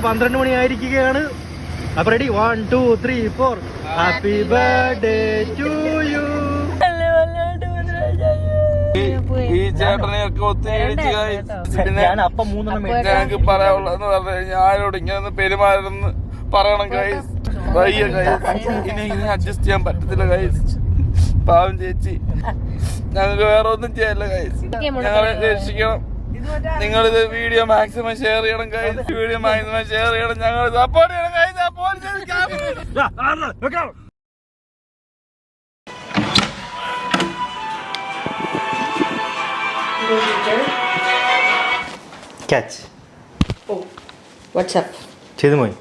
12 മണിയായിരിക്കുകയാണ്. അപ്പൊ ready 1 2 3 4 happy birthday to you. ഈ ചേട്ടനെയൊക്കെ ഒത്തിരി ഞാൻ അപ്പം 3 ഞങ്ങൾക്ക് പറയാനുള്ളതെന്ന് പറഞ്ഞു കഴിഞ്ഞാൽ ആരോട് ഇങ്ങനെ പെരുമാറുന്ന പറയണം കൈസ്. വയ്യ കൈസ്, ഇനി അഡ്ജസ്റ്റ് ചെയ്യാൻ പറ്റത്തില്ല കൈസ്. പാവം ചേച്ചി, ഞങ്ങൾക്ക് വേറെ ഒന്നും ചെയ്യല്ല കൈസ്. ഞങ്ങളെ രക്ഷിക്കണം. നിങ്ങളിത് വീഡിയോ മാക്സിമം ഷെയർ ചെയ്യണം കൈസ്. വീഡിയോ മാക്സിമം ഷെയർ ചെയ്യണം. ഞങ്ങൾ സപ്പോർട്ട് ചെയ്യണം കൈസ്. ക്യാച്ച് വാട്സ്ആപ്പ് ചെയ്തു പോയി.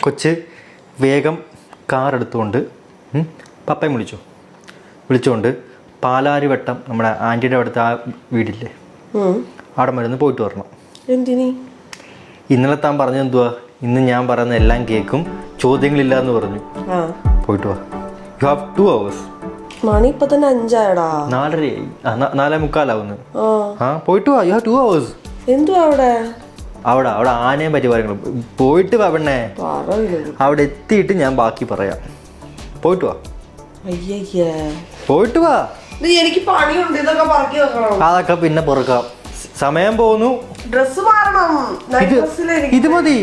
കൊച്ച് വേഗം കാർ എടുത്തുകൊണ്ട് പപ്പയും വിളിച്ചുകൊണ്ട് പാലാരിവട്ടം നമ്മുടെ ആൻറ്റിയുടെ അവിടുത്തെ ആ വീടില്ലേ അവിടെ മരുന്ന് പോയിട്ട് വരണം. എന്തിനി? ഇന്നലെ താൻ പറഞ്ഞത് എന്തുവാ? ഇന്ന് ഞാൻ പറയുന്ന എല്ലാം കേൾക്കും, ചോദ്യങ്ങളില്ല എന്ന് പറഞ്ഞു. പോയിട്ട് വാ. You have 2 hours. മണി ഇപ്പൊ തന്നെ 5 ആയടാ. 4:30 4:45 പോയിട്ട് വാ. You have 2 hours. എന്തുവാ അവിടെ ആനയും പരിപാടികളും. പോയിട്ട് വാ പെണ്ണേ. അവിടെ എത്തിയിട്ട് ഞാൻ ബാക്കി പറയാം. പോയിട്ട് വാ. പോയിട്ട് വാ. എനിക്ക് പണിയുണ്ട്, ഇതൊക്കെ പറക്കി വെക്കണം. അതൊക്കെ പിന്നെ പൊറുക്കാം. സമയം പോകുന്നു. ഡ്രസ് മാറണം. ഇത് മതി.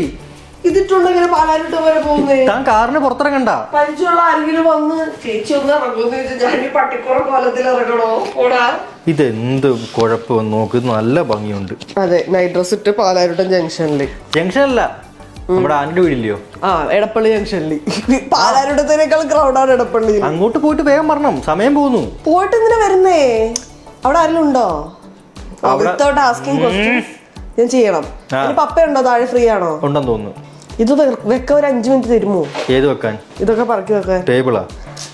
ഇതിട്ടുണ്ടെങ്കിൽ പാലാരിട്ട് വരെ പോകുന്നേ. താൻ കാറിന് പുറത്തിറങ്ങണ്ട. പരിചയമുള്ള ആരെങ്കിലും വന്ന് ചേച്ചി ഒന്ന് ഇറങ്ങുമെന്ന് ചോദിച്ചാൽ ഞാൻ ഈ പട്ടിക്കുറ കോലത്തിൽ ഇറങ്ങണോ? ഓടാ. ഇതെന്ത് കുഴപ്പം നോക്ക്, നല്ല ഭംഗിയുണ്ട്. അതെ, നൈറ്റ് ഡ്രസ് ഇട്ട് പാലാരിട്ടം ജംഗ്ഷനല്ല, നമ്മുടെ ആൻ്റെ വീടില്ലയോ? എടപ്പള്ളി ജംഗ്ഷനിൽ. പാലാരിട്ടത്തിനേക്കാൾ ക്രൗഡാണ് എടപ്പള്ളി. അങ്ങോട്ട് പോയിട്ട് വേഗം വരണം, സമയം പോകുന്നു. പോയിട്ട് എന്തിനാ വരുന്നേ? അവിടെ ആരെങ്കിലും ഉണ്ടോ? വിത്തൗട്ട് ആസ്കിങ് ക്വസ്റ്റ്യൻസ് ഞാൻ ചെയ്യണം. പപ്പയുണ്ടോ താഴെ? ഫ്രീ ആണോ? ഉണ്ടെന്ന് തോന്നുന്നു. ഇത് വെക്ക ഒരു 5 മിനിറ്റ് തരുമോ? ഏത് വെക്കാൻ? ഇതൊക്കെ പറക്കി വെക്കാൻ.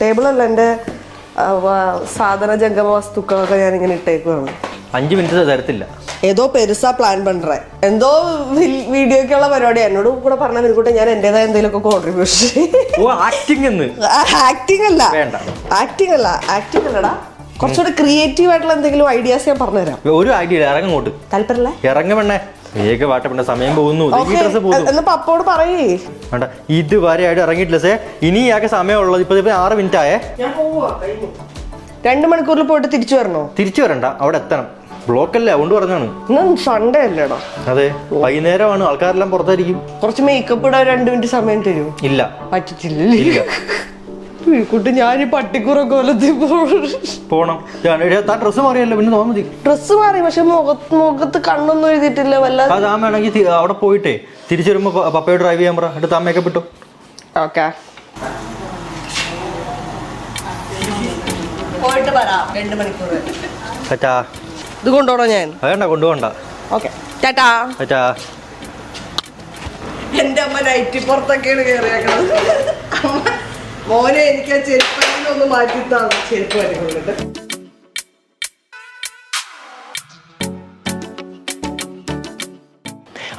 ടേബിളല്ല, എന്റെ സാധന ജംഗമ വസ്തുക്കളൊക്കെ ഞാൻ ഇങ്ങനെ ഇട്ടേക്കുവാണ്. 5 മിനിറ്റ് തരത്തില്ല. ഏതോ പെരുസാ പ്ലാൻ പண்றേ, എന്തോ വീഡിയോക്കുള്ള പരിപാടി. എന്നോട് കൂടെ പറഞ്ഞ മിനിക്കൂട്ടെ ഞാൻ എന്റേതായ എന്തെങ്കിലുമൊക്കെ കോൺട്രിബ്യൂഷൻ. ആക്ടിങ് അല്ല, ആക്ടിങ് അല്ലടാ. കുറച്ചുകൂടെ ക്രിയേറ്റീവ് ആയിട്ടുള്ള എന്തെങ്കിലും ഐഡിയാസ് ഞാൻ പറഞ്ഞുതരാം. ഒരു ഐഡിയ ഇറങ്ങോട്ട് താല്പര്യമില്ല. ഇറങ്ങുമെണ്ണേ, വേഗം വാട്ടപ്പെണ്ണ, സമയം പോകുന്നു. പപ്പോട് പറയേ. ഇതുവരെ ആയിട്ട് ഇറങ്ങിയിട്ടില്ല സേ. ഇനി ഇയാൾക്ക് സമയമുള്ളത് ഇപ്പൊ 6 മിനിറ്റ് ആയേ. 2 മണിക്കൂറിൽ പോയിട്ട് തിരിച്ചു വരണോ? തിരിച്ചു വരണ്ട, അവിടെ എത്തണം. ബ്ലോക്ക് അല്ലേ, അതുകൊണ്ട് പറഞ്ഞാണ്. സൺഡേ അല്ലേടാ? അതെ, വൈകുന്നേരമാണ്, ആൾക്കാരെല്ലാം പുറത്തായിരിക്കും. കുറച്ച് മേക്കപ്പ് ഇടാൻ 2 മിനിറ്റ് സമയം തരും. ഇല്ല, പറ്റില്ല. കുട്ടി ഞാൻ ഈ പട്ടിക്കുറ കൊലത്തിൽ പോണം. ഡ്രസ് മാറിയല്ലോ, പിന്നെ തോന്നാ മതി. ഡ്രസ് മാറി, പക്ഷെ മുഖത്ത് കണ്ണൊന്നും എഴുതിയിട്ടില്ല. വല്ലാതെ താമയാണെങ്കിൽ അവിടെ പോയിട്ടേ തിരിച്ചു വരുമ്പോ പപ്പയോട് ഡ്രൈവ് ചെയ്യാൻ പറ. എന്നിട്ട് താമയൊക്കെ വിട്ടു. ഓക്കെ, പോയിട്ട് വരാം. 2 മണിക്കൂർ. ഇത് കൊണ്ടോണോ ഞാൻ? വേണ്ട, കൊണ്ടുപോകണ്ട. ഓക്കെ, ടാറ്റാ. എന്റെ അമ്മ നൈറ്റി പുറത്തൊക്കെയാണ് കയറിയേക്കുന്നത്. മോനെ എനിക്ക് ആ ചെരുപ്പൊന്ന് മാറ്റിത്താണ്. ചെരുപ്പ് വരക്കൊണ്ടിട്ട്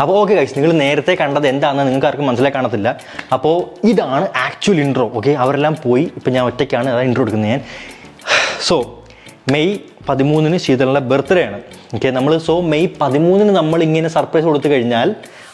അപ്പോൾ ഓക്കെ ഗൈസ്, നിങ്ങൾ നേരത്തെ കണ്ടത് എന്താണെന്ന് നിങ്ങൾക്ക് ആർക്കും മനസ്സിലായി കാണത്തില്ല. അപ്പോൾ ഇതാണ് ആക്ച്വൽ ഇൻട്രോ. ഓക്കെ, അവരെല്ലാം പോയി. ഇപ്പം ഞാൻ ഒറ്റയ്ക്കാണ് അതാണ് ഇൻട്രോ എടുക്കുന്നത് ഞാൻ. സോ മെയ് 13 ശീതളിൻ്റെ ബർത്ത്ഡേ ആണ്. ഓക്കെ, മെയ് 13 നമ്മളിങ്ങനെ സർപ്രൈസ് കൊടുത്തു കഴിഞ്ഞാൽ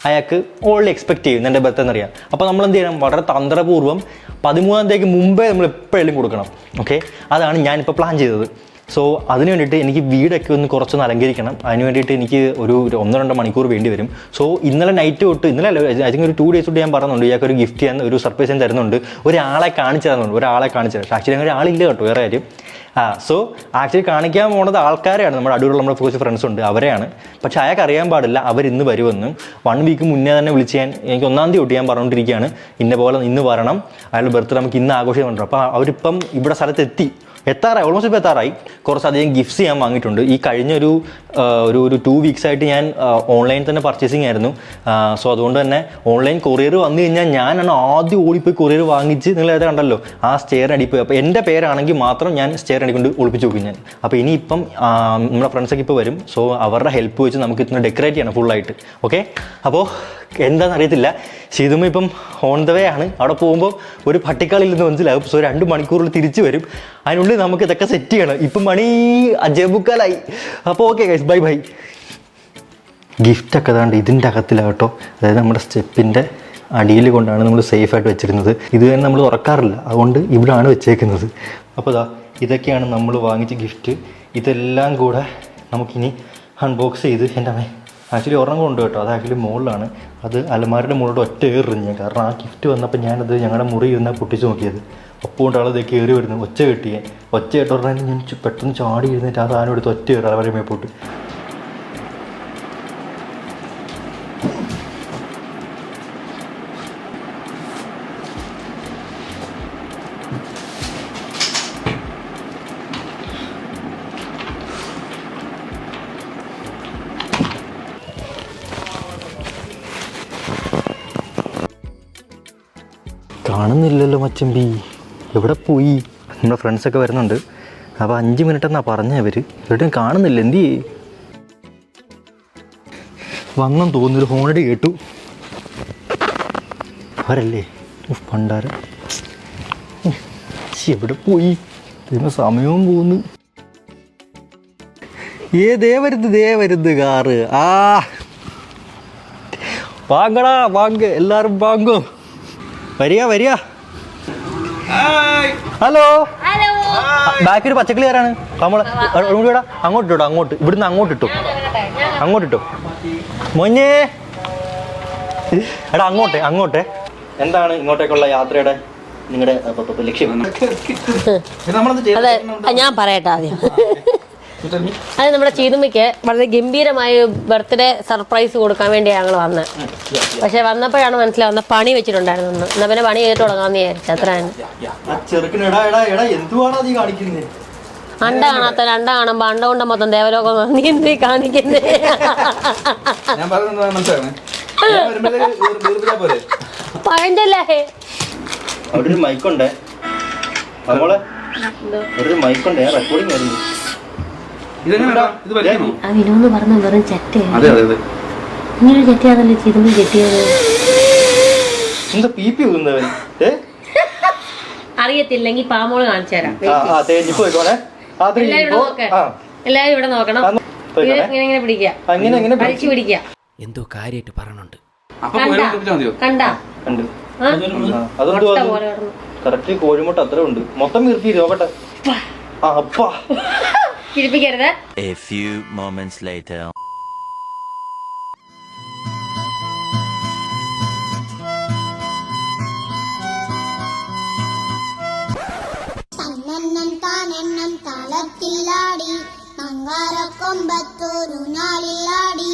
അയാൾക്ക് ഓൾറെഡി എക്സ്പെക്ട് ചെയ്യും എൻ്റെ ബർത്ത്ഡേ എന്നറിയാം. അപ്പോൾ നമ്മൾ എന്ത് ചെയ്യണം? വളരെ തന്ത്രപൂർവ്വം 13 മുമ്പേ നമ്മൾ എപ്പോഴും കൊടുക്കണം. ഓക്കെ, അതാണ് ഞാനിപ്പോൾ പ്ലാൻ ചെയ്തത്. സോ അതിന് വേണ്ടിയിട്ട് എനിക്ക് വീടൊക്കെ കുറച്ചൊന്ന് അലങ്കരിക്കണം. അതിന് വേണ്ടിയിട്ട് എനിക്ക് ഒരു 1-2 മണിക്കൂർ വേണ്ടി വരും. സോ ഇന്നലെ നൈറ്റ് തൊട്ട്, ഇന്നലെ ഐ തിങ്ക് ഒരു 2 days തൊട്ട് ഞാൻ പറയുന്നുണ്ട് ഇയാൾക്ക് ഒരു ഗിഫ്റ്റ് ചെയ്യാൻ, ഒരു സർപ്രൈസ് ഞാൻ തരുന്നുണ്ട്. ഒരാളെ കാണിച്ചു തരുന്നുണ്ട്. ആക്ച്വലി അങ്ങനെ ആളില്ല കേട്ടോ, വേറെ കാര്യം. സോ ആക്ച്വലി കാണിക്കാൻ പോകുന്നത് ആൾക്കാരെയാണ്, നമ്മുടെ അടൂരുള്ള നമ്മുടെ കുറച്ച് ഫ്രണ്ട്സ് ഉണ്ട്, അവരെയാണ്. പക്ഷേ അയാൾക്ക് അറിയാൻ പാടില്ല അവരിന്ന് വരുമെന്നും. 1 വീക്ക് മുന്നേ തന്നെ വിളിച്ച് എനിക്ക് 1-ാം തീയതി തൊട്ട് ഞാൻ പറഞ്ഞുകൊണ്ടിരിക്കുകയാണ് ഇന്ന പോലെ ഇന്ന് വരണം, അയാളുടെ ബർത്ത്ഡേ നമുക്ക് ഇന്ന് ആഘോഷിക്കുന്നുണ്ട്. അപ്പോൾ അവരിപ്പം ഇവിടെ സ്ഥലത്തെത്തി, എത്താറായി, ഓൾമോസ്റ്റ് ഇപ്പോൾ എത്താറായി. കുറച്ചധികം ഗിഫ്റ്റ്സ് ഞാൻ വാങ്ങിയിട്ടുണ്ട്. ഈ കഴിഞ്ഞ ഒരു 2 weeks ആയിട്ട് ഞാൻ ഓൺലൈൻ തന്നെ പർച്ചേസിങ് ആയിരുന്നു. സോ അതുകൊണ്ട് തന്നെ ഓൺലൈൻ കൊറിയർ വന്നു കഴിഞ്ഞാൽ ഞാനാണ് ആദ്യം ഓടിപ്പോയി കൊറിയർ വാങ്ങിച്ച്, നിങ്ങൾ ഏതാ കണ്ടല്ലോ ആ സ്റ്റെയർ അടിപ്പോയി. അപ്പോൾ എൻ്റെ പേരാണെങ്കിൽ മാത്രം ഞാൻ സ്റ്റെയർ അടിക്കൊണ്ട് ഒളിപ്പിച്ച് നോക്കും ഞാൻ. അപ്പോൾ ഇനിയിപ്പം നമ്മുടെ ഫ്രണ്ട്സൊക്കെ ഇപ്പോൾ വരും. സോ അവരുടെ ഹെൽപ്പ് വെച്ച് നമുക്ക് ഇന്ന് ഡെക്കറേറ്റ് ചെയ്യണം ഫുള്ളായിട്ട്. ഓക്കെ, അപ്പോൾ എന്താണെന്ന് അറിയത്തില്ല. ശീതുമ്മ ഇപ്പം ഓൺ ദ വേ ആണ്. അവിടെ പോകുമ്പോൾ ഒരു പട്ടിക്കാളിൽ നിന്ന് മനസ്സിലാവും. സോ 2 മണിക്കൂറിൽ തിരിച്ചു വരും. അതിനുള്ളിൽ നമുക്ക് ഇതൊക്കെ സെറ്റ് ചെയ്യണം. ഇപ്പം മണി 5:45. അപ്പോൾ ഓക്കെ ഗൈസ്, ബൈ. ഗിഫ്റ്റൊക്കെ അതാണ്ട് ഇതിൻ്റെ അകത്തിലാകട്ടോ, അതായത് നമ്മുടെ സ്റ്റെപ്പിൻ്റെ അടിയിൽ കൊണ്ടാണ് നമ്മൾ സേഫായിട്ട് വെച്ചിരുന്നത്. ഇത് തന്നെ നമ്മൾ തുറക്കാറില്ല, അതുകൊണ്ട് ഇവിടെയാണ് വെച്ചേക്കുന്നത്. അപ്പോൾ ഇതൊക്കെയാണ് നമ്മൾ വാങ്ങിച്ച ഗിഫ്റ്റ്. ഇതെല്ലാം കൂടെ നമുക്കിനി അൺബോക്സ് ചെയ്ത് എൻ്റെ അമ്മേ ആക്ച്വലി ഒരെണ്ണം കൊണ്ട് കേട്ടോ, അത് ആക്ച്വലി മുകളിലാണ്. അത് അലമാരുടെ മുകളിലോട്ട് ഒറ്റ ഏറിഞ്ഞ്, കാരണം ആ ഗിഫ്റ്റ് വന്നപ്പോൾ ഞാനത് ഞങ്ങളുടെ മുറി ഇരുന്നാൽ പൊട്ടിച്ച് നോക്കിയത്. അപ്പോൾ കൊണ്ടാണ് ഇത് കയറി വരുന്നത്. ഒച്ച കെട്ടിയേ, ഒച്ച കേട്ട പറഞ്ഞാൽ ഞാൻ പെട്ടെന്ന് ചാടി ഇരുന്നിട്ട് ആ സാധനം എടുത്ത് ഒറ്റ കയറി അലമാര മേപ്പോട്ട്. കാണുന്നില്ലല്ലോ മച്ചമ്പി, എവിടെ പോയി? നമ്മുടെ ഫ്രണ്ട്സൊക്കെ വരുന്നുണ്ട്. അപ്പോൾ 5 മിനിറ്റ് എന്നാണ് പറഞ്ഞവർ, എവിടെയും കാണുന്നില്ല. എന്ത് ചെയ്യേ? വന്നെന്ന് തോന്നുന്നൊരു ഹോണടി കേട്ടു. അവരല്ലേ പണ്ടാരം. എവിടെ പോയി? സമയവും പോകുന്നു. ദേ വരുത് കാറ്. വാങ്ങടാ വാങ്ങ്, എല്ലാവരും വാങ്ങോ. വരിക. ഹലോ, ബാക്കിൽ പച്ചക്കിളി ആരാണ്? നമ്മള് അങ്ങോട്ട് ഇവിടുന്ന് അങ്ങോട്ടിട്ടോ മോഞ്ഞേ. എടാ അങ്ങോട്ടെ. എന്താണ് ഇങ്ങോട്ടേക്കുള്ള യാത്രയുടെ നിങ്ങളുടെ ലക്ഷ്യം? അതെ, ഞാൻ പറയട്ടെ ആദ്യം. അത് നമ്മുടെ ചീതുമ്മയ്ക്ക് വളരെ ഗംഭീരമായ ബർത്ത്ഡേ സർപ്രൈസ് കൊടുക്കാൻ വേണ്ടി ഞങ്ങൾ വന്നത്. പക്ഷെ വന്നപ്പോഴാണ് മനസ്സിലാവുന്ന പണി വെച്ചിട്ടുണ്ടായിരുന്നു. എന്നാ പിന്നെ പണി ചെയ്തിട്ട് തുടങ്ങാന്ന് വിചാരിച്ചു. അത്ര അണ്ട കാണുമ്പോ അണ്ട കൊണ്ട് മൊത്തം ദേവലോകം നീ എന്തീ കാണിക്കുന്നേ? പഴഞ്ചല്ലേ അവിടെ മൈക്കുണ്ടേ, റെക്കോർഡിംഗ് ആയിരുന്നു. വിനോന്ന് പറഞ്ഞ വെറും ചെറ്റേ. ഇങ്ങനെ ചെറ്റിയാണല്ലേ ചിതുമ്പി ചെറ്റിയത്. അറിയത്തില്ലെങ്കിൽ പാമോള് കാണിച്ചു തരാം. എല്ലാരും ഇവിടെ നോക്കണം. ഇങ്ങനെ പിടിക്കുക, അഴിച്ചു പിടിക്കുക. എന്തോ കാര്യമായിട്ട് പറഞ്ഞുണ്ട്. കണ്ടാ കറക്റ്റ് കോഴിമുട്ട അത്ര ഉണ്ട്. മൊത്തം നിർത്തി നോക്കട്ടെ. ചിരിപ്പിക്കരുത്. A few moments later. താനെണ്ണം താളത്തിലാടി മങ്കാരക്കൊമ്പത്തോരു നാളിലാടി.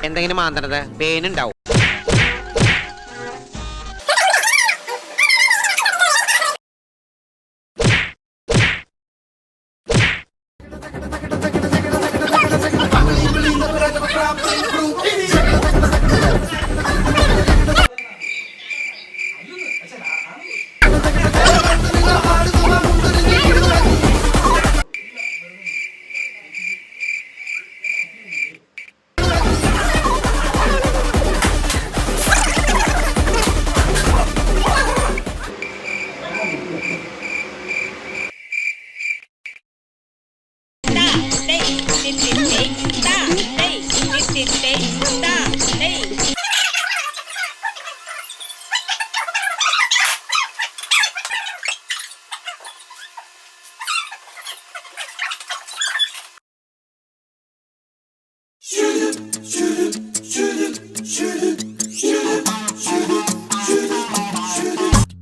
എന്തെങ്കിലും മാന്തണത് പേനുണ്ടാവും.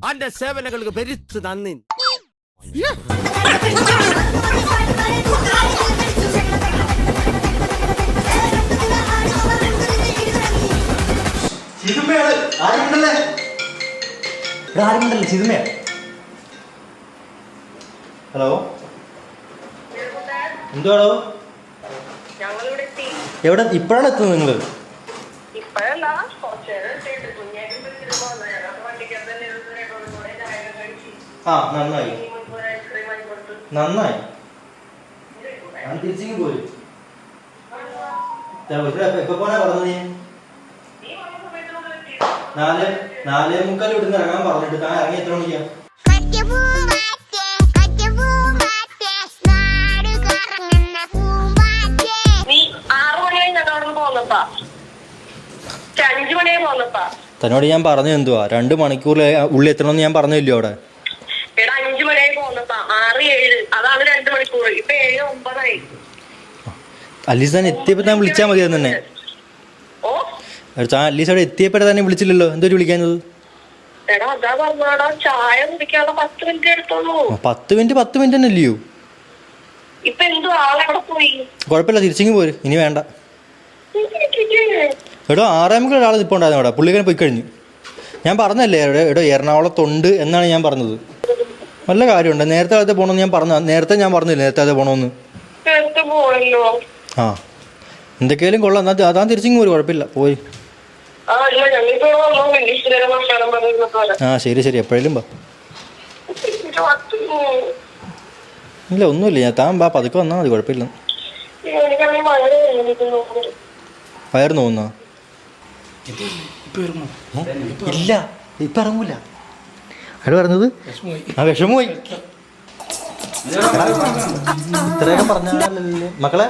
അന്റെ സേവനങ്ങൾക്ക് പെരുത്ത് നന്ദി. ഹലോ, എന്തുവാണോ? എവിടെ ഇപ്പോഴാണ് എത്തുന്നത് നിങ്ങൾ? നന്നായി ഞാൻ തിരിച്ചിങ്ങ് പോരും. എപ്പോ പോനാ പറഞ്ഞത് നീ? 4:45 ഇവിടുന്ന് ഇറങ്ങാൻ പറഞ്ഞിട്ട് താൻ ഇറങ്ങി എത്ര മണിക്കാ? തന്നോട് ഞാൻ പറഞ്ഞു എന്തുവാ 2 മണിക്കൂർ ഉള്ളിൽ എത്തണമെന്ന് ഞാൻ പറഞ്ഞില്ലോ അവിടെ. 5 മണിയായി പോന്നപ്പാ 6-7 അതാണ് 2 മണിക്കൂർ. ഇപ്പൊ 7-9 അല്ലീസ് താൻ എത്തിയപ്പോ താൻ വിളിച്ചാൽ മതിയായിരുന്നു തന്നെ. താൻ അല്ലീസ് അവിടെ എത്തിയപ്പോഴേ തന്നെ വിളിച്ചില്ലല്ലോ, എന്തൊരു വിളിക്കാഞ്ഞത്? 10 മിനിറ്റ് തന്നെ അല്ലയോ? ഇപ്പൊ എന്തോ ആളെവിടെ പോയി? കുഴപ്പമില്ല, തിരിച്ചിങ്ങ് പോര്, ഇനി വേണ്ട. എടോ 6:00 ഒരാൾ നിൽപ്പുണ്ടായിരുന്നു അവിടെ, പുള്ളിക്കാരൻ പോയി കഴിഞ്ഞു. ഞാൻ പറഞ്ഞല്ലേ എടോ എറണാകുളത്തുണ്ട് എന്നാണ് ഞാൻ പറഞ്ഞത്. നല്ല കാര്യമുണ്ട്, നേരത്തെ കാലത്തെ പോകണമെന്ന് ഞാൻ പറഞ്ഞു. നേരത്തെ ഞാൻ പറഞ്ഞില്ല നേരത്തെ കാലത്തെ പോകണമെന്ന്. ആ എന്തൊക്കെയാലും കൊള്ളാം, എന്നാൽ അതാ തിരിച്ചിങ്ങ് പോരും, കുഴപ്പമില്ല, പോയി. ആ ശരി എപ്പോഴേലും വാ. ഇല്ല ഒന്നുമില്ല, ഞാൻ താൻ വാ, പതുക്കെ വന്നാൽ മതി, കുഴപ്പമില്ല. വയറ് നോവുന്നോ? ഇല്ല ഇപ്പൊ ഇറങ്ങൂല. അയാൾ പറഞ്ഞത് ആ വിഷമമായി. ഇത്രയൊക്കെ പറഞ്ഞാലല്ലേ മക്കളെ.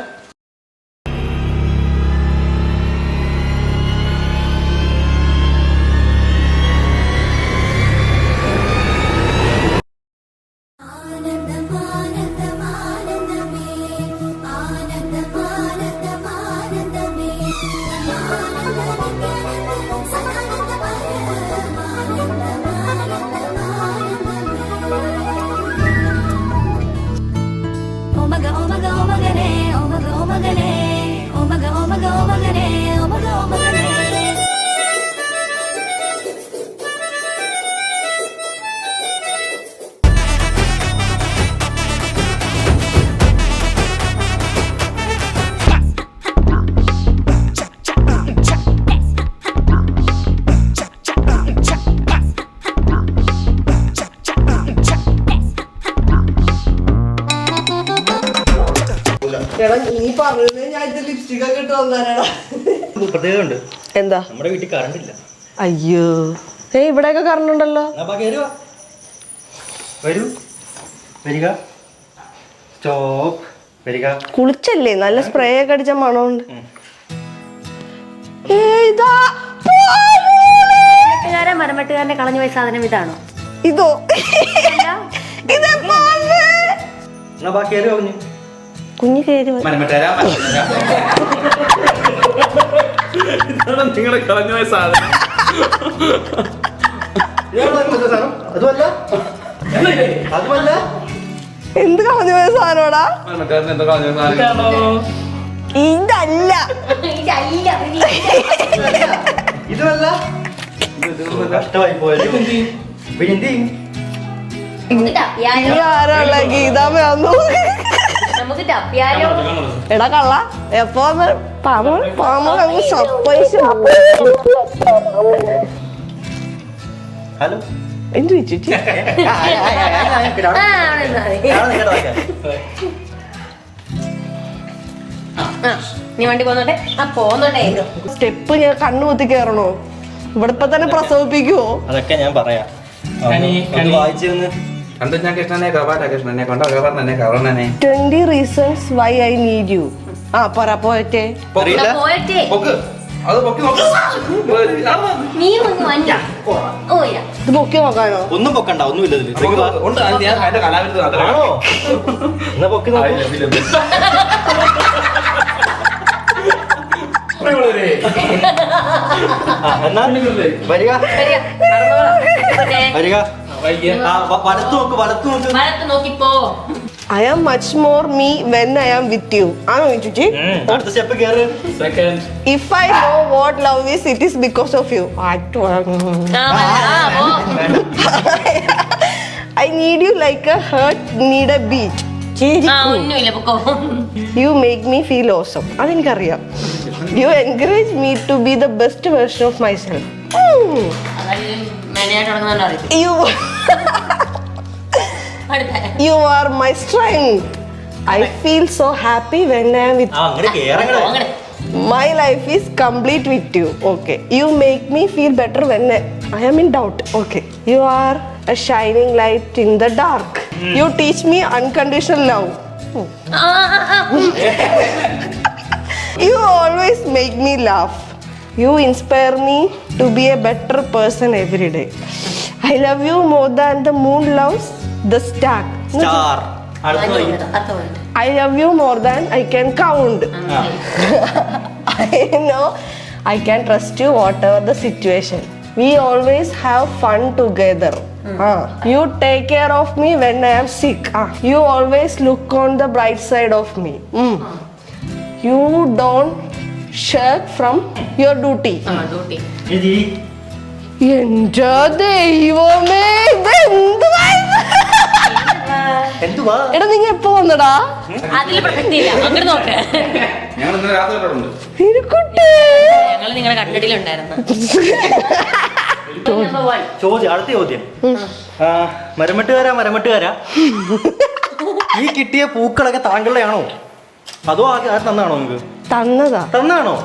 എടാ നീ പറഞ്ഞത് ഞാൻ ലിപ്സ്റ്റിക് ഒക്കെ ഇട്ട് വന്നാനാടാ. പ്രത്യേകത ഉണ്ട്, എന്താ? നമ്മുടെ വീട്ടിൽ കറണ്ട് ഇല്ല. അയ്യോ ഇവിടെയൊക്കെ കറണ്ട് ഉണ്ടല്ലോ. വരൂ, വരിക, സ്റ്റോപ്പ്, വരിക. കുളിച്ചല്ലേ, നല്ല സ്പ്രേ ഒക്കെ അടിച്ച മണമുണ്ട്. മരമെട്ടുകാരന്റെ കളഞ്ഞു പോയ സാധനം ഇതാണോ? ഇതോ കുഞ്ഞു കയറി നിങ്ങളെ കളഞ്ഞു പോയ സാധനം. എന്ത് കളഞ്ഞു പോയ സാധനോടാ? എന്തോ കളഞ്ഞ സാധനം. ഇതല്ല ഇതല്ല, കഷ്ടമായി പോയത്. ആരാള ഗീതാമയാന്നു? എടാ കള്ള എപ്പോ ഹലോ എന്ത് വെച്ചിട്ട് നീ വണ്ടി പോന്നോട്ടെ. പോന്നോട്ടെ. സ്റ്റെപ്പ് ഞാൻ കണ്ണു കുത്തി കയറണോ? ഇവിടെ ഇപ്പൊ തന്നെ പ്രസവിപ്പിക്കുവോ? അതൊക്കെ ഞാൻ പറയാം. വായിച്ചിരുന്ന് 20 reasons why I need you. പറ പോയറ്റേ. ഇത് പൊക്കി നോക്കാനോ? ഒന്നും പൊക്കണ്ട, ഒന്നുമില്ല ഇതില്. ആണോ? എന്നാ പൊക്കി നോക്കൂ. എന്നാ വരിക, വരിക. വലത്ത് നോക്ക്, വലത്ത് നോക്ക്. I am much more me when I am with you. ആണോ ചേച്ചി? അടുത്ത സ്റ്റെപ്പ് കേറ്. If I know what love is, it is because of you. I need you like a heart need a beat. You make me feel awesome. അതെനിക്കറിയാം. You encourage me to be the best version of myself. You are my strength. I feel so happy when I am with you. My life is complete with you. Okay. You make me feel better when I am in doubt. Okay. You are a shining light in the dark. You teach me unconditional love. You always make me laugh. You inspire me to be a better person every day. I love you more than the moon loves the star. Star I love you more than I can count. I know I can trust you whatever the situation. We always have fun together. You take care of me when I am sick. You always look on the bright side of me. You don't shirk from your duty. എൻ്റെ ദൈവമേ ഇതെന്തുവാ ഇത്? എന്തുവാ എടാ നിങ്ങൾ എപ്പോ വന്നടാ അതിൽ പ്രസക്തിയില്ല അങ്ങോട്ട് നോക്ക്. ഞങ്ങൾ ഇന്നലെ രാത്രി ഉണ്ട് ഇരുക്കുട്ടി ഞങ്ങൾ നിങ്ങളുടെ കട്ടടിയിലുണ്ടായിരുന്നു. ചോദ്യം അടുത്ത ചോദ്യം മരമട്ടുകാരാ ഈ കിട്ടിയ പൂക്കളൊക്കെ താങ്കളുടെ ആണോ അതോ ആര് തന്നാണോ നിങ്ങൾക്ക് തന്നാണോ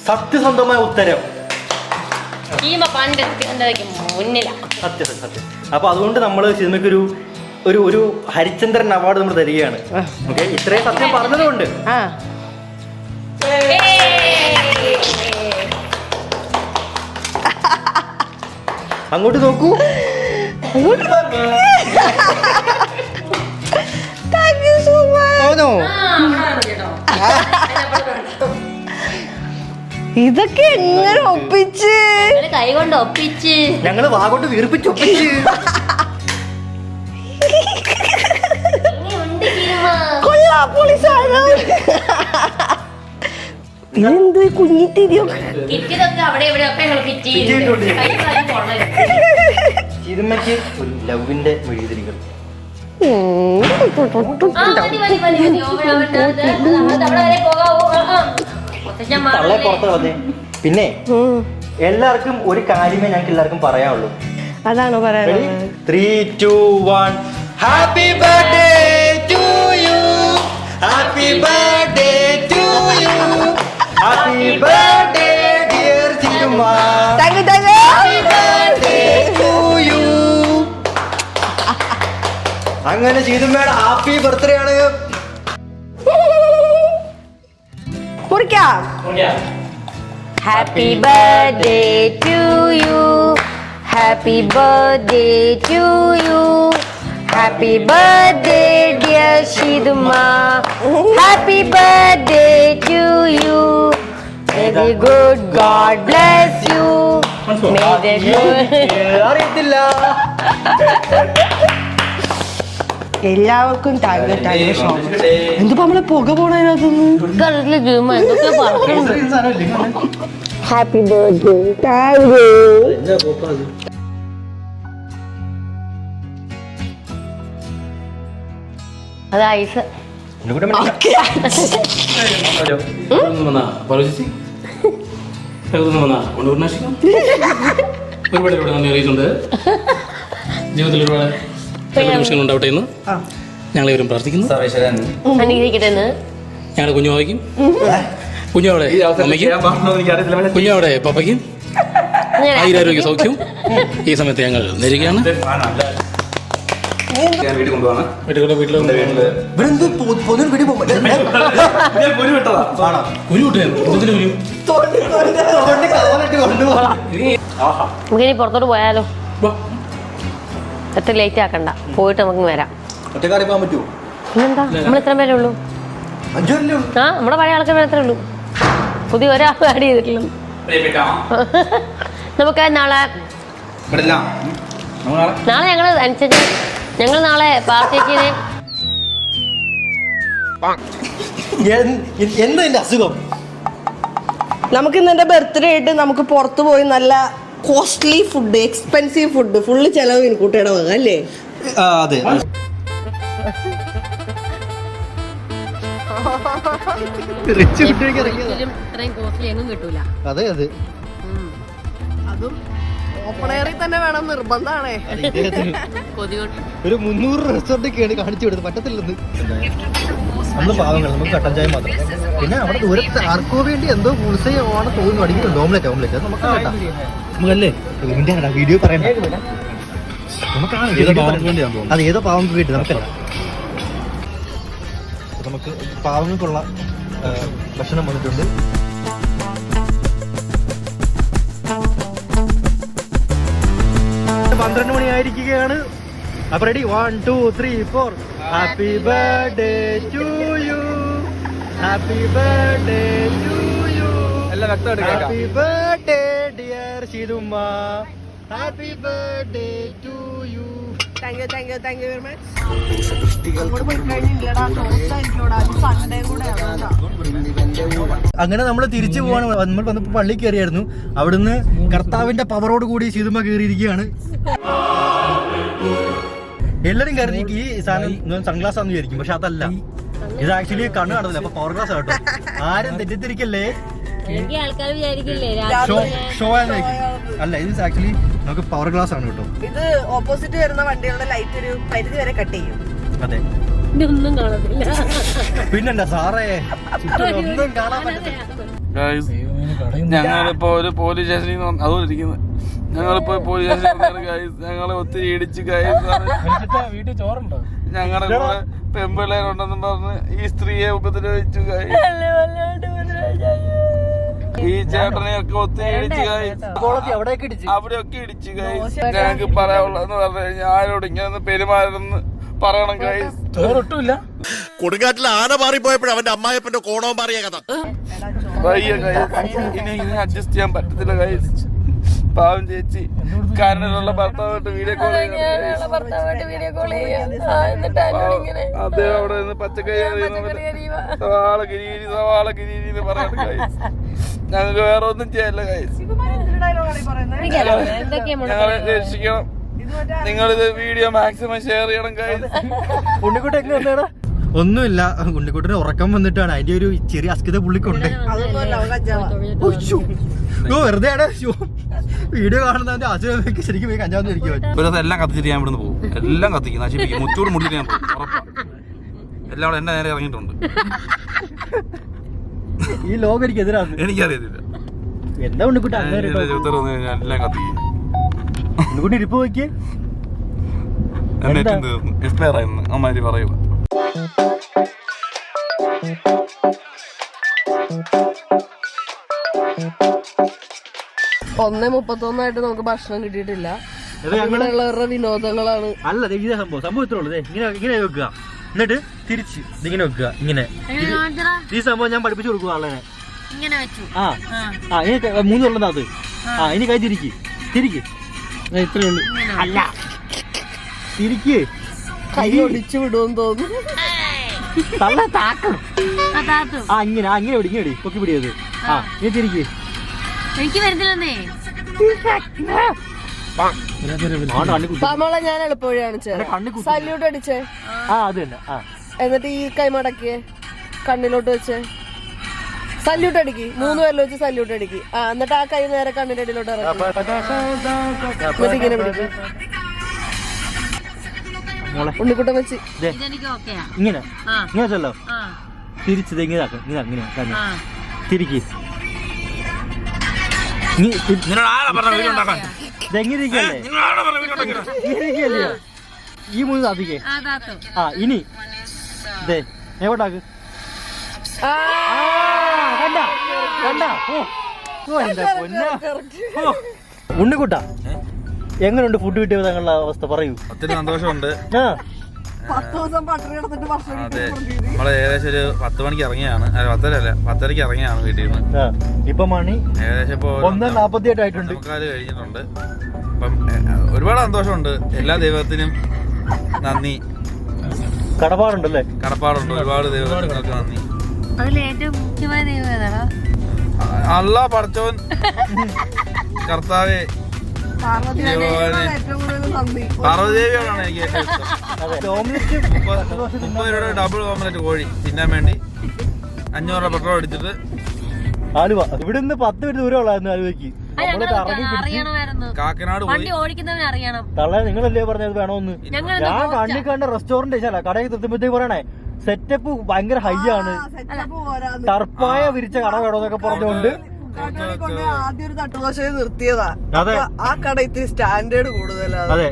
സത്യസന്ധമായ ഉത്തരം സത്യം അപ്പൊ അതുകൊണ്ട് നമ്മൾ സിനിമയ്ക്കൊരു ഒരു ഹരിചന്ദ്രൻ അവാർഡ് നമ്മൾ തരികയാണ്. ഓക്കെ ഇത്രയും സത്യം പറഞ്ഞതുകൊണ്ട് അങ്ങോട്ട് നോക്കൂ. ഇതൊക്കെ എങ്ങനെ ഒപ്പിച്ച് കൈ കൊണ്ട് ഒപ്പിച്ച് ഞങ്ങള് വാഗോട്ട് വീർപ്പിച്ച് ഒപ്പിച്ച് ഇതെന്ത് കുഞ്ഞിത്തിരിയൊക്കെ കിട്ടിയതൊക്കെ അവിടെ ഇവിടെയൊക്കെ സിനിമയ്ക്ക് ഒരു ലവിന്റെ മെഴുകുതിരികൾ. തള്ളെ പുറത്ത് വന്നേ. പിന്നെ എല്ലാവർക്കും ഒരു കാര്യമേ ഞങ്ങൾക്ക് എല്ലാവർക്കും പറയാനുള്ളൂ. അതാണോ പറയാനുള്ളത്? 3, 2, 1 happy birthday to you happy birthday to you happy birthday dear Chiruma happy birthday to you. അങ്ങനെ ചിരുമയുടെ ഹാപ്പി ബർത്ത്ഡേ ആണ്. Happy birthday to you. Happy birthday to you. Happy birthday dear Shiduma. Happy birthday to you. May the good God bless you. May the good അറിയത്തില്ല. എല്ലാവർക്കും എന്തിപ്പോ നമ്മളെ പുക പോണതിനകത്തൊന്നും. Happy birthday. അത് ഐസ് ഒരുപാട് നന്ദി അറിയിച്ചുണ്ട്. ജീവിതത്തിൽ ഒരുപാട് നിമിഷങ്ങൾ ഉണ്ടാവട്ടെ എന്ന് ഞങ്ങൾ ഇവരും പ്രാർത്ഥിക്കുന്നു. ഞങ്ങളുടെ കുഞ്ഞുമാവയ്ക്കും കുഞ്ഞവിടെ അമ്മയ്ക്കും കുഞ്ഞവിടെ പപ്പയ്ക്കും ആയിരോഗ്യ സൗഖ്യവും ഈ സമയത്ത് ഞങ്ങൾ നേരുകയാണ്. നമുക്കിനി പുറത്തോട്ട് പോയാലോ? എത്ര ലേറ്റ് ആക്കണ്ട, പോയിട്ട് നമുക്ക് വരാം. പിന്നെന്താ, നമ്മൾ എത്ര പേരേ ഉള്ളൂ? ആ, നമ്മുടെ പഴയ ആൾക്കാർ എത്ര ഉള്ളൂ, പുതിയ ഒരാൾ ആഡ് ചെയ്തിട്ടില്ല. നമുക്ക് നാളെ ഞങ്ങൾ അനുസരിച്ച് ഞങ്ങൾ നാളെ പാർട്ടിക്ക് എന്താ എന്റെ അസുഖം? നമുക്ക് ഇന്ന് എന്റെ ബർത്ത്ഡേ ആയിട്ട് നമുക്ക് പുറത്ത് പോയി നല്ല costly food, expensive food, full ചെലവ് ഇൻകൂട്ടിയുടെ വക അല്ലേ? അതെ. അതെ അതെ, അതും ഓപ്പൺ എയറിൽ തന്നെ വേണം, നിർബന്ധമാണേ. ഒരു 300 റെസ്റ്റോറന്റ് കാണിച്ചു കൊടുത്ത് പറ്റത്തില്ലെന്ന്. നമ്മൾ പാവങ്ങൾ, നമുക്ക് കട്ടൻ ചായ മാത്രം. പിന്നെ അവിടെ ദൂരത്ത് ആർക്കോ വേണ്ടി എന്തോ പുളിസയാണ് തോന്നുന്നു അടിക്കുന്നുണ്ട്. ഓംലെറ്റ് ഓംലെറ്റ് അത് നമുക്ക് കേട്ടാ നമുക്കല്ലേ വീഡിയോ പറയണ്ട. നമുക്കാണ് അത് ഏതോ പാവങ്ങൾക്ക് കിട്ടി നമുക്കല്ല. നമുക്ക് പാവങ്ങൾക്കുള്ള ഭക്ഷണം വന്നിട്ടുണ്ട്. പന്ത്രണ്ട് മണി ആയിരിക്കുകയാണ്. അപ്പൊ ready 1 2 3 4. Happy birthday to you, happy birthday to you, happy birthday dear Sheethumma, happy birthday to you. Thank you very much. അങ്ങനെ നമ്മൾ തിരിച്ചു പോവാണ്. നമ്മൾ വന്നപ്പോ പള്ളി കയറിയായിരുന്നു. അവിടുന്ന് കർത്താവിന്റെ പവറോട് കൂടി ശീതുമ്മ കയറിയിരിക്കുകയാണ്. എല്ലാരും കരുതി ഈ സാധനം സൺഗ്ലാസ് ആണെന്ന് വിചാരിക്കും, പക്ഷെ അതല്ല. ഇത് ആക്ച്വലി കണ്ണ് കാണുന്നില്ല, അപ്പൊ പവർ ഗ്ലാസ് കേട്ടോ. ആരും തെറ്റിദ്ധരിക്കല്ലേ, ഷോ അല്ല. ഇത് ആക്ച്വലി നമുക്ക് പവർ ഗ്ലാസ് ആണ് കേട്ടോ. ഇത് ഓപ്പോസിറ്റ് വരുന്ന വണ്ടികളുടെ ലൈറ്റ് ഒരു പരിധി വരെ കട്ട് ചെയ്യും. അതെ, ഒന്നും കാണത്തില്ല. പിന്നെന്താ സാറേ, ഒന്നും കാണാൻ പറ്റില്ല. ഞങ്ങളിപ്പോ ഒരു പോലീസ് സ്റ്റേഷനിൽ നിന്ന് അതുപോലെ ഇരിക്കുന്നത്. ഞങ്ങളിപ്പോ പോലീസ് സ്റ്റേഷനിൽ ഞങ്ങളെ ഒത്തിരി ഇടിച്ച് വീട്ടിൽ ചോറുണ്ടോ? ഞങ്ങളുടെ കൂടെ പെമ്പിള്ളേരുണ്ടെന്നും പറഞ്ഞ് ഈ സ്ത്രീയെ ഉപദ്രവിച്ചു. ഈ ചേട്ടനെയൊക്കെ ഒത്തിരി ഇടിച്ച് അവിടെയൊക്കെ ഇടിച്ച്. ഞങ്ങൾക്ക് പറയാനുള്ളതെന്ന് പറഞ്ഞു കഴിഞ്ഞാൽ ആരോട് ഇങ്ങനെ പെരുമാറുന്നു പറയണം. ചോറൊട്ടുമില്ല. കൊടുങ്കാറ്റിൽ ആന മാറിപ്പോയപ്പോഴും അവന്റെ അമ്മായപ്പന്റെ കോണവും മാറിയ കഥ. ഇനി അഡ്ജസ്റ്റ് ചെയ്യാൻ പറ്റത്തില്ല. പാവം ചേച്ചി കാരണമുള്ള ഭർത്താവായിട്ട് വീഡിയോ കോൾ അദ്ദേഹം അവിടെ നിന്ന് പച്ചക്കറി സവാള ഗിരീരി എന്ന് പറയണ്ട. ഞങ്ങൾക്ക് വേറെ ഒന്നും ചെയ്യാനില്ല. ഞങ്ങളെ രക്ഷിക്കണം. നിങ്ങളിത് വീഡിയോ മാക്സിമം ഷെയർ ചെയ്യണം. ഉണ്ണിക്കുട്ടി എങ്ങനെ വന്നേടാ? ഒന്നുമില്ല, ഉണ്ണിക്കുട്ടിന് ഉറക്കം വന്നിട്ടാണ്. അതിന്റെ ഒരു ചെറിയ അസ്കിത പുള്ളിക്കുണ്ട്. വെറുതെ വീഡിയോ കാണുന്നതിന്റെ ആശയമൊക്കെ ശരിക്കും പോയി കഞ്ചാവ് ഇരിക്കും. എല്ലാം കത്തിച്ചിട്ട് ഞാൻ ഇവിടുന്ന് പോകും. എല്ലാം കത്തിക്കും, നശിപ്പിക്കും, മുച്ചൂട് മുടിച്ചിട്ട് ഞാൻ പോകും. എല്ലാം അവിടെ എന്നെ നേരെ ഇറങ്ങിയിട്ടുണ്ട്. ഈ ലോകം എനിക്ക് എതിരാണ്. എനിക്കറിയത്തില്ല എന്താ ഉണ്ണിക്കുട്ടി അങ്ങനെ എല്ലാം കത്തിക്കും. ഉണ്ണിക്കുട്ടി ഇരിപ്പ് നോക്കിയേ, എക്സ്പയർ ആയിരുന്നു അമ്മാരി പറയുക. 1:31 നമുക്ക് ഭക്ഷണം കിട്ടിയിട്ടില്ല. ഞങ്ങളുള്ളവരുടെ വിനോദങ്ങളാണ്. അല്ല, ഇതേ സംഭവം ഇത്രേ ഉള്ളൂ. ഇങ്ങനെ വെക്കുക, എന്നിട്ട് തിരിച്ച് ഇതിങ്ങനെ വെക്കുക. ഇങ്ങനെ ഈ സംഭവം ഞാൻ പഠിപ്പിച്ചു കൊടുക്കുക ആളെ. ഇനി 3 ഉള്ളത് അത്. ഇനി കൈ തിരിക്ക് ഇത്രേ ഉള്ളൂ. അല്ല, തിരിക്ക്. കൈ ഒടിച്ചു വിടുമെന്ന് തോന്നുന്നു. ഇങ്ങനെ പിടി പൊക്കി പിടിയത്. ഇനി തിരിക്ക്. എനിക്ക് വരുന്നില്ലെന്നേ. പാമോളെ ഞാൻ എളുപ്പവഴി കാണിച്ചേ. സല്യൂട്ട് അടിച്ചേ. അത് തന്നെ. എന്നിട്ട് ഈ കൈ മടക്കിയേ, കണ്ണിലോട്ട് വെച്ചേ. സല്യൂട്ട് അടിക്ക്. 3 പേരിൽ വെച്ച് സല്യൂട്ട് അടിക്ക്. എന്നിട്ട് ആ കൈ നേരെ കണ്ണിന്റെ അടിയിലോട്ട് ഇറങ്ങി. എന്നിട്ട് ഇങ്ങനെ പിടിക്കും. ഉണ്ണിക്കുട്ടൻ വെച്ച് ഇങ്ങനെ ചെല്ലോ. തിരിച്ചത് ഇങ്ങനെ തിരിക്ക്. ഈ 3 താത്തിക്കേ. ഇനി എങ്ങോട്ടാക്ക്. ഉണ്ണിക്കുട്ട, എങ്ങനെയുണ്ട് ഫുഡ് കിട്ടിയ തങ്ങളുടെ അവസ്ഥ പറയൂ. ഒത്തിരി സന്തോഷമുണ്ട്. 10 ദിവസം പട്ടിണി കിടന്നിട്ട് ഭക്ഷണം. അതെ, നമ്മള് ഏകദേശം ഒരു 10 മണിക്ക് ഇറങ്ങിയാണ്. 10:30 ഇറങ്ങിയാണ് വീട്ടിൽ നിന്ന്. ഇപ്പൊ മണി ഏകദേശം 1:48 ആയിട്ടുണ്ട്. കഴിഞ്ഞിട്ടുണ്ട്. അപ്പം ഒരുപാട് സന്തോഷമുണ്ട്. എല്ലാ ദൈവത്തിനും നന്ദി. കടപ്പാടുണ്ടല്ലേ? കടപ്പാടുണ്ട്. ഒരുപാട് ദൈവങ്ങൾക്ക് നന്ദി. അതിൽ ഏറ്റവും മുഖ്യമായ ദൈവം ഏതാ? അല്ലാ പടച്ചോൻ കർത്താവേ. പാർവ്വദേവിയോടാണ് എനിക്ക് ഏറ്റവും ഇഷ്ടം. 30 രൂപയുടെ ഡബിൾ ഓംലെറ്റ് കോഴി തിന്നാൻ വേണ്ടി 500 രൂപ പെട്രോൾ അടിച്ചിട്ട് ആലുവ. ഇവിടുന്ന് 10 മിനിറ്റ് ദൂരമുള്ളായിരുന്നു ആലുവയ്ക്ക്. കാക്കനാട് പോയി. തള്ളേ, നിങ്ങളല്ലേ പറഞ്ഞത് വേണോന്ന്. ഞാൻ കണ്ണി കണ്ട റെസ്റ്റോറന്റ് കടയിൽ എത്തുമ്പോഴത്തേക്ക് പറയണേ സെറ്റപ്പ് ഭയങ്കര ഹൈ ആണ്. ടർപ്പായ വിരിച്ച കട വേണമെന്നൊക്കെ പറഞ്ഞുകൊണ്ട് ആദ്യം ഒരു തട്ടുദോശ നിർത്തിയതാ. അതെ. ആ കട ഇത്തിരി സ്റ്റാൻഡേർഡ് കൂടുതലാണ്. അതെ.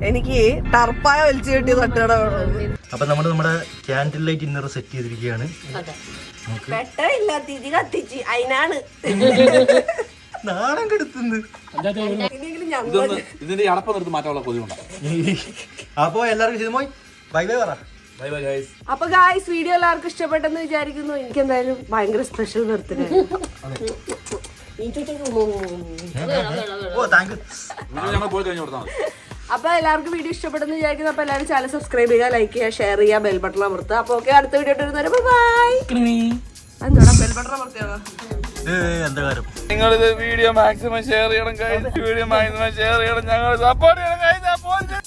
എനിക്ക് ടർപ്പായ വലിച്ചു കെട്ടിയ തട്ടുകട വേണം. അപ്പൊ നമ്മുടെ ക്യാൻഡിൽ ലൈറ്റ് ഇന്നർ സെറ്റ് ചെയ്തിരിക്കുകയാണ്. പെട്ടില്ല, തിരി കത്തിച്ച് അതിനാണ് നാണം കെടുത്തുന്നത്. ഇതിന്റെ അടപ്പം നിർത്തി മാറ്റാനുള്ള കൊതിയുണ്ടോ? അപ്പൊ എല്ലാവർക്കും ചെയ്തു പോയി ബൈ ബൈ പറ. Bye bye guys. അപ്പൊ ഗായ്സ് വീഡിയോ എല്ലാവർക്കും ഇഷ്ടപ്പെട്ടെന്ന് വിചാരിക്കുന്നു. എനിക്ക് എന്തായാലും ഭയങ്കര special birthday. Oh thank you. ഞങ്ങൾ പോയി കഴിഞ്ഞു കൊടുത്താൽ മതി. അപ്പൊ എല്ലാവർക്കും വീഡിയോ ഇഷ്ടപ്പെട്ടെന്ന് വിചാരിക്കുന്നു. അപ്പൊ എല്ലാവരും ചാനൽ സബ്സ്ക്രൈബ് ചെയ്യുക, ലൈക്ക് ചെയ്യുക, ഷെയർ ചെയ്യുക, ബെൽ ബട്ടൺ അമർത്തുക. അപ്പൊ ഓക്കെ, അടുത്ത വീഡിയോ ഇട്ടുവരുന്നവരെ ബൈ. എന്താ ബെൽ ബട്ടൺ അമർത്തിയാണോ? എന്താ കാര്യം? നിങ്ങളിത് വീഡിയോ മാക്സിമം ഷെയർ ചെയ്യണം ഗൈസ്. വീഡിയോ മാക്സിമം ഷെയർ ചെയ്യണം, ഞങ്ങൾ സപ്പോർട്ട് ചെയ്യണം ഗൈസ്.